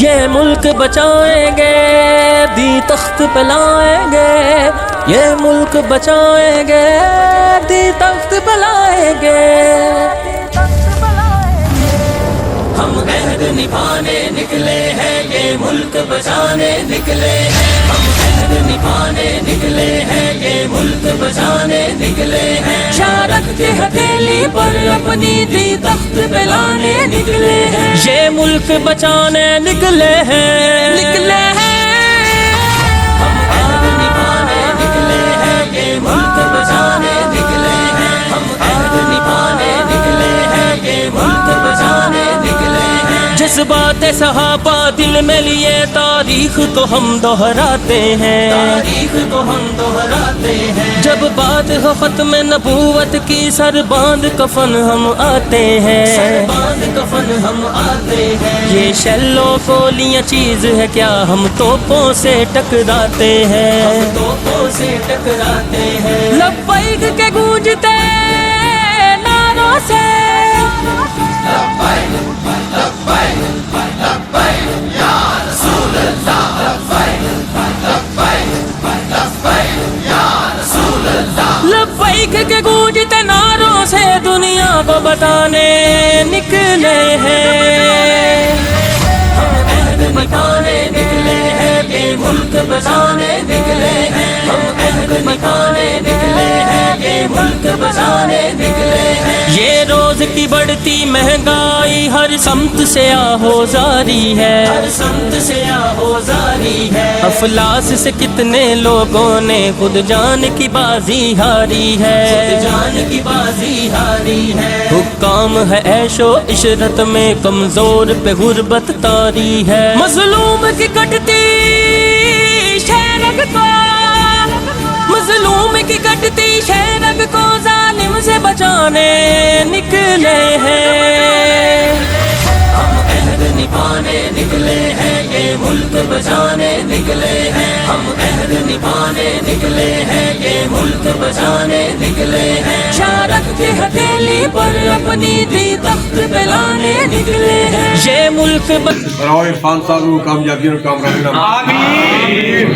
یہ ملک بچائیں گے، دی تخت پہ لائیں گے، یہ ملک بچائیں گے، دی تخت پہ لائیں گے۔ ہم عہد نبھانے نکلے ہیں، یہ ملک بچانے نکلے ہیں، ہم عہد نبھانے نکلے ہیں، یہ ملک بچانے نکلے ہیں۔ شارک کی ہتھیلی پر اپنی دی تخت پہ لانے نکلے ہیں، یہ ملک بچانے نکلے ہیں، نکلے ہیں۔ ہم عہد نبھانے نکلے ہیں، یہ ملک بچانے نکلے ہیں، ہم عہد نبھانے نکلے ہیں، یہ ملک بچانے نکلے ہیں۔ جذبات صحابہ دل میں لیے تاریخ کو ہم دہراتے ہیں، تاریخ کو ہم دہراتے ہیں۔ جب بات ہو ختم نبوت کی سر باندھ کفن ہم آتے ہیں، سر باندھ کفن ہم آتے ہیں۔ یہ شیلوں گولیاں چیز ہے کیا، ہم توپوں سے ٹکراتے ہیں، ہم توپوں سے ٹکراتے ہیں۔ لبیک کے گونجتے نعروں سے، لبیک کے گونجتے نعروں سے دنیا کو بتانے نکلے ہیں۔ ہم عہد نبھانے نکلے ہیں، یہ ملک بچانے نکلے ہیں، ہم عہد نبھانے نکلے ہیں، یہ ملک بچانے نکلے ہیں۔ یہ روز کی بڑھتی مہنگائی ہر سمت سے آہوزاری ہے، ہر سمت سے آہوزاری ہے۔ افلاس سے کتنے لوگوں نے خود جان کی بازی ہاری ہے، خود جان کی بازی ہاری ہے۔ حکام ہے عیش و عشرت میں، کمزور پہ غربت طاری ہے۔ مظلوم کی کٹتی شہرگ کو، مظلوم کی کٹتی شہرگ کو ظالم سے بچانے نکلے ہیں۔ ہم عہد نبھانے نکلے ہیں، یہ ملک بچانے نکلے ہیں، ہم عہد نبھانے نکلے ہیں، یہ ملک بچانے نکلے ہیں۔ شارک کی ہتھیلی پر اپنی دی تخت پہ لانے نکلے ہیں، یہ ملک برائے عرفان صاحب کو کامیابی اور کامرانی آمین۔